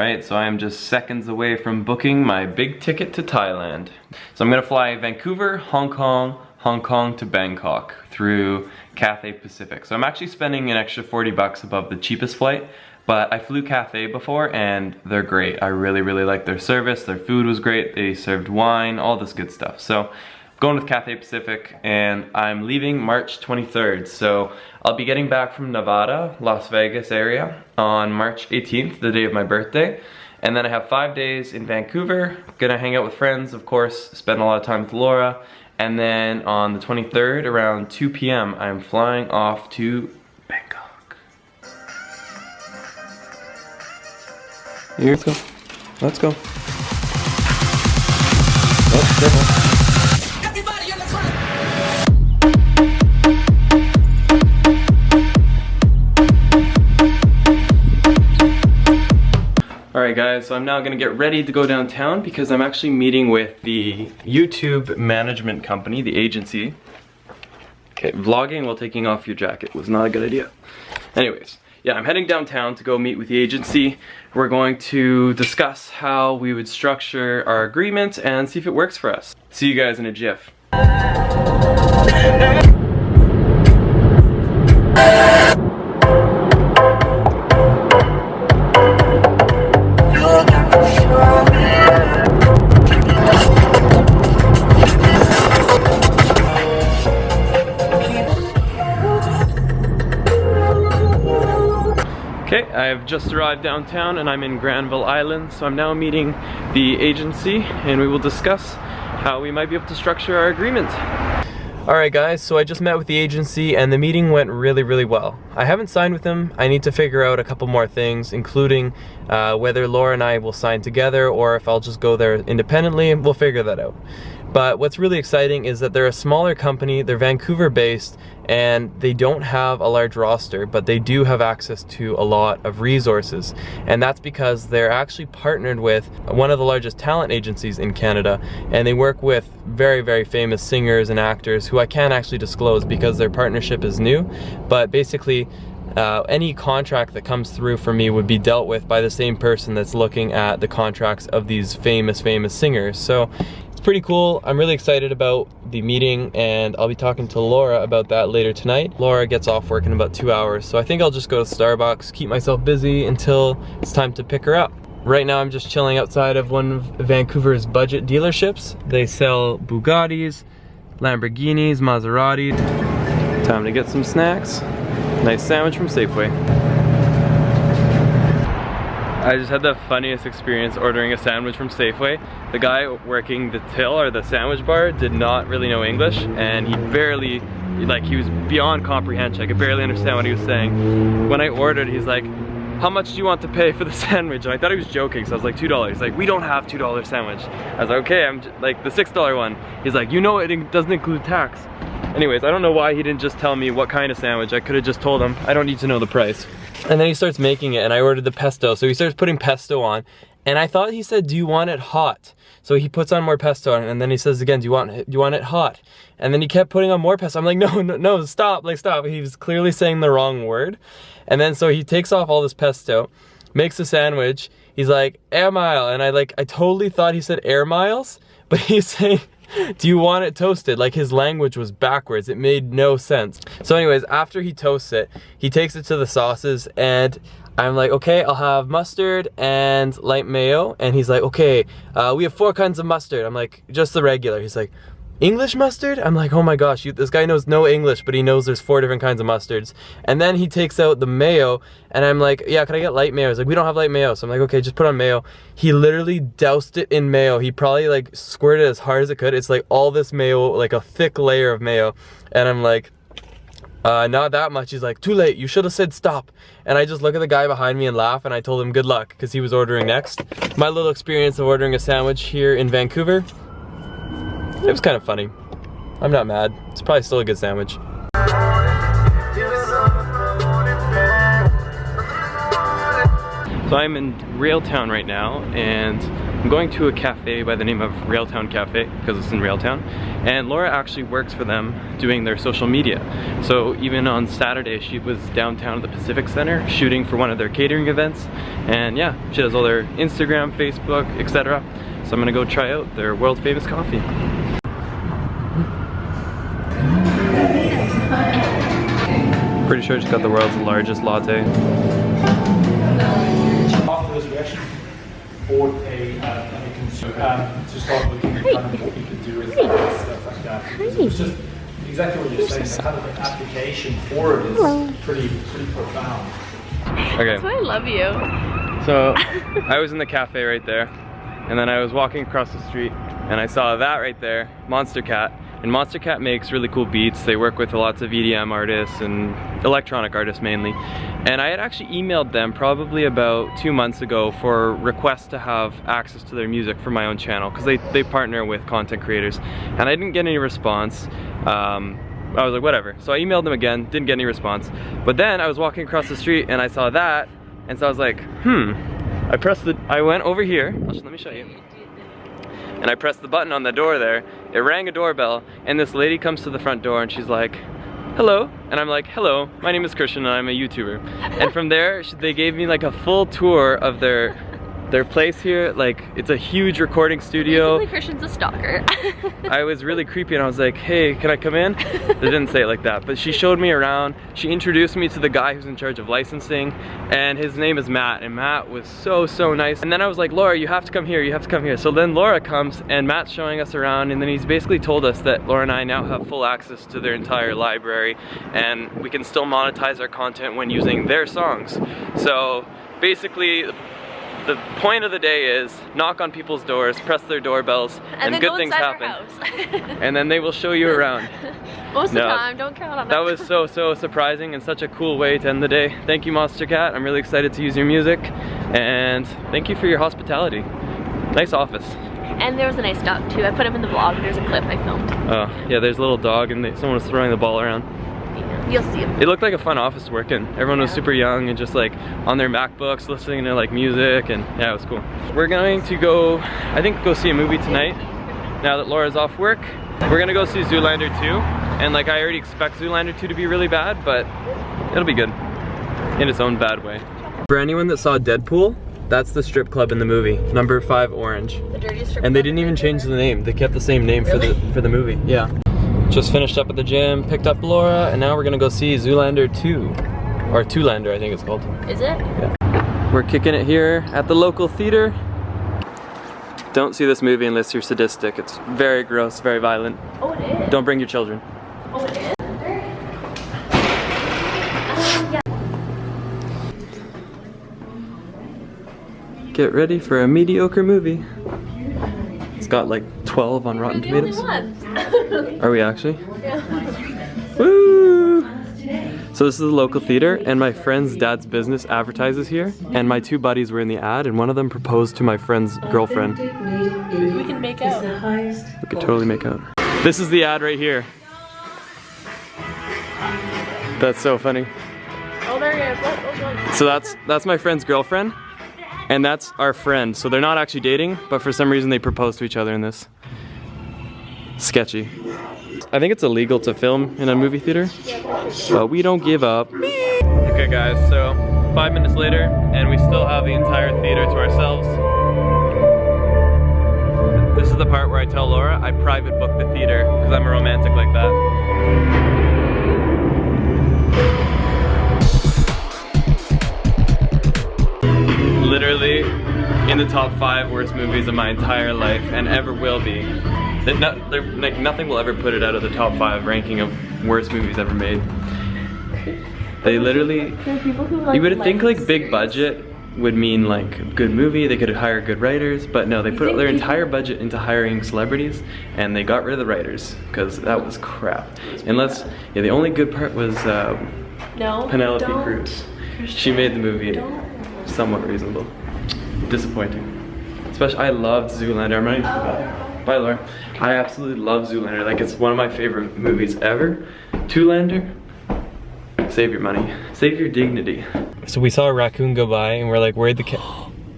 right? So I am just seconds away from booking my big ticket to Thailand. So I'm gonna fly Vancouver, Hong Kong to Bangkok through Cathay Pacific. So I'm actually spending an extra 40 bucks above the cheapest flight, but I flew Cathay before and they're great. I really like their service. Their food was great. They served wine, all this good stuff. So going with Cathay Pacific, and I'm leaving March 23rd. So I'll be getting back from Nevada, Las Vegas area on March 18th, the day of my birthday. And then I have 5 days in Vancouver, gonna hang out with friends, of course, spend a lot of time with Laura. And then on the 23rd, around 2 p.m., I'm flying off to Bangkok. Here, let's go. Let's go. Oh, careful. Alright guys, so I'm now gonna get ready to go downtown because I'm actually meeting with the YouTube management company, the agency. Okay, vlogging while taking off your jacket was not a good idea. Anyways, yeah, I'm heading downtown to go meet with the agency. We're going to discuss how we would structure our agreement and see if it works for us. See you guys in a jiff. Okay, I've just arrived downtown and I'm in Granville Island, so I'm now meeting the agency and we will discuss how we might be able to structure our agreement. Alright guys, so I just met with the agency and the meeting went really well. I haven't signed with them. I need to figure out a couple more things, including whether Laura and I will sign together or if I'll just go there independently. We'll figure that out. But what's really exciting is that they're a smaller company, they're Vancouver based, and they don't have a large roster, but they do have access to a lot of resources. And that's because they're actually partnered with one of the largest talent agencies in Canada, and they work with very famous singers and actors who I can't actually disclose because their partnership is new. But basically, any contract that comes through for me would be dealt with by the same person that's looking at the contracts of these famous singers. So it's pretty cool. I'm really excited about the meeting and I'll be talking to Laura about that later tonight. Laura gets off work in about 2 hours, so I think I'll just go to Starbucks, keep myself busy until it's time to pick her up. Right now I'm just chilling outside of one of Vancouver's budget dealerships. They sell Bugattis, Lamborghinis, Maseratis. Time to get some snacks. Nice sandwich from Safeway. I just had the funniest experience ordering a sandwich from Safeway. The guy working the till or the sandwich bar did not really know English, and he barely, like, he was beyond comprehension. I could barely understand what he was saying. When I ordered, he's like, how much do you want to pay for the sandwich? And I thought he was joking, so I was like, $2. He's like, we don't have $2 sandwich. I was like, okay, I'm like the $6 one. He's like, you know it doesn't include tax. Anyways, I don't know why he didn't just tell me what kind of sandwich. I could have just told him, I don't need to know the price. And then he starts making it and I ordered the pesto. So he starts putting pesto on and I thought he said, do you want it hot? So he puts on more pesto on, and then he says again, do you want it hot? And then he kept putting on more pesto. I'm like, no, stop, like stop. He was clearly saying the wrong word. And then so he takes off all this pesto, makes a sandwich. He's like, air mile. And I totally thought he said air miles, but he's saying, do you want it toasted? Like his language was backwards. It made no sense. So anyways, after he toasts it, he takes it to the sauces and I'm like, okay, I'll have mustard and light mayo. And he's like, okay, we have 4 kinds of mustard. I'm like, just the regular. He's like, English mustard? I'm like, oh my gosh, this guy knows no English, but he knows there's 4 different kinds of mustards. And then he takes out the mayo, and I'm like, yeah, can I get light mayo? He's like, we don't have light mayo. So I'm like, okay, just put on mayo. He literally doused it in mayo. He probably like squirted as hard as it could. It's like all this mayo, like a thick layer of mayo. And I'm like, not that much. He's like, too late, you should have said stop. And I just look at the guy behind me and laugh, and I told him good luck, because he was ordering next. My little experience of ordering a sandwich here in Vancouver, it was kind of funny. I'm not mad. It's probably still a good sandwich. So I'm in Railtown right now, and I'm going to a cafe by the name of Railtown Cafe because it's in Railtown, and Laura actually works for them doing their social media. So even on Saturday she was downtown at the Pacific Center shooting for one of their catering events, and yeah, she does all their Instagram, Facebook, etc. So I'm gonna go try out their world famous coffee. Pretty sure she's got the world's largest latte. After this, we actually bought a consumer to start looking at kind of what we could do with stuff like that. Because it's just exactly what you're saying. The kind of the application for it is pretty profound. Okay. That's why I love you. So I was in the cafe right there, and then I was walking across the street, and I saw that right there, Monstercat. And Monstercat makes really cool beats. They work with lots of EDM artists and electronic artists mainly. And I had actually emailed them probably about 2 months ago for requests to have access to their music for my own channel, because they partner with content creators. And I didn't get any response. I was like, whatever. So I emailed them again, didn't get any response. But then I was walking across the street and I saw that, and so I was like, I went over here. Let me show you. And I pressed the button on the door there. It rang a doorbell, and this lady comes to the front door and she's like, hello. And I'm like, hello, my name is Christian and I'm a YouTuber. And from there, they gave me like a full tour of their place here. Like, it's a huge recording studio. Basically, Christian's a stalker. I was really creepy and I was like, hey, can I come in? They didn't say it like that, but she showed me around. She introduced me to the guy who's in charge of licensing, and his name is Matt, and Matt was so nice. And then I was like, Laura, you have to come here, you have to come here. So then Laura comes, and Matt's showing us around, and then he's basically told us that Laura and I now have full access to their entire library, and we can still monetize our content when using their songs. So basically, the point of the day is knock on people's doors, press their doorbells, and good things happen. And then they will show you around. Most of the time, don't count on that. That was so surprising and such a cool way to end the day. Thank you, Monstercat. I'm really excited to use your music, and thank you for your hospitality. Nice office. And there was a nice dog too. I put him in the vlog. There's a clip I filmed. Oh yeah, there's a little dog, and someone was throwing the ball around. You'll see him. It looked like a fun office to work in. Everyone was super young and just like on their MacBooks listening to like music, and yeah, it was cool. We're going to go, I think, go see a movie tonight now that Laura's off work. We're gonna go see Zoolander 2, and like I already expect Zoolander 2 to be really bad, but it'll be good in its own bad way. For anyone that saw Deadpool, that's the strip club in the movie, number 5 Orange. The dirtiest strip club. And they didn't even change the name. They kept the same name for the movie. Yeah. Just finished up at the gym, picked up Laura, and now we're gonna go see Zoolander 2. Or Zoolander, I think it's called. Is it? Yeah. We're kicking it here at the local theater. Don't see this movie unless you're sadistic. It's very gross, very violent. Oh, it is? Don't bring your children. Oh, it is? Yeah. Get ready for a mediocre movie. It's got like 12 on Rotten Tomatoes. Are we actually? Yeah. Woo! So this is the local theater, and my friend's dad's business advertises here, and my 2 buddies were in the ad, and one of them proposed to my friend's girlfriend. We can make out. We could totally make out. This is the ad right here. That's so funny. Oh, there he is. So that's my friend's girlfriend, and that's our friend. So they're not actually dating, but for some reason they proposed to each other in this. Sketchy. I think it's illegal to film in a movie theater, but we don't give up. Okay guys, so 5 minutes later, and we still have the entire theater to ourselves. This is the part where I tell Laura I private booked the theater because I'm a romantic like that. Literally in the top 5 worst movies of my entire life, and ever will be. Like, nothing will ever put it out of the top 5 ranking of worst movies ever made. They literally, you would think like big budget would mean like a good movie, they could hire good writers, but no, they put their entire budget into hiring celebrities, and they got rid of the writers because that was crap. Unless, yeah, the only good part was Penelope Cruz. She made the movie somewhat reasonable. Disappointing. Especially, I loved Zoolander. I'm not even bye, Laura. I absolutely love Zoolander. Like, it's one of my favorite movies ever. Zoolander, save your money. Save your dignity. So we saw a raccoon go by, and we're like, where'd the cat?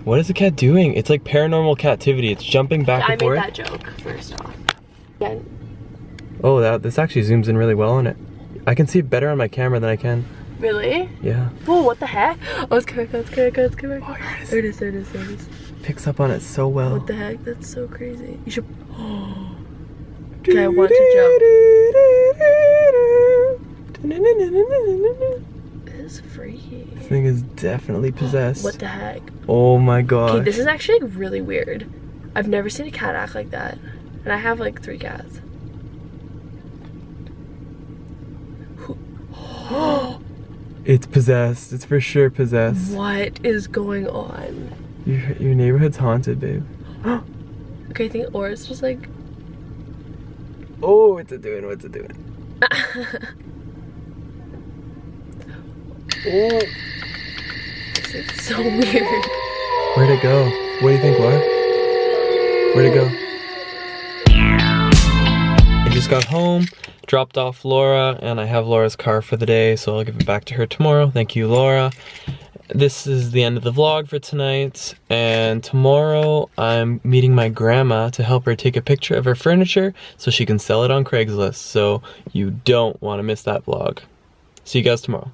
What is the cat doing? It's like paranormal captivity. It's jumping back and forth. I made that joke first off. Yeah. Oh, this actually zooms in really well on it. I can see it better on my camera than I can. Really? Yeah. Whoa, what the heck? Oh, it's coming back, it's coming back, it's coming back. Oh, here it is. There it is, there it is, there it is. Picks up on it so well. What the heck? That's so crazy. You should... Okay, I want to jump. This is freaky. This thing is definitely possessed. What the heck? Oh my god. Okay, this is actually really weird. I've never seen a cat act like that. And I have like 3 cats. It's possessed. It's for sure possessed. What is going on? Your neighborhood's haunted, babe. Okay, I think Aura's just like... Oh, what's it doing? What's it doing? Oh. This is so weird. Where'd it go? What do you think, Laura? Where'd it go? I just got home, dropped off Laura, and I have Laura's car for the day, so I'll give it back to her tomorrow. Thank you, Laura. This is the end of the vlog for tonight, and tomorrow I'm meeting my grandma to help her take a picture of her furniture so she can sell it on Craigslist, so you don't want to miss that vlog. See you guys tomorrow.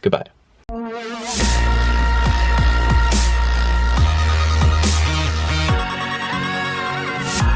Goodbye.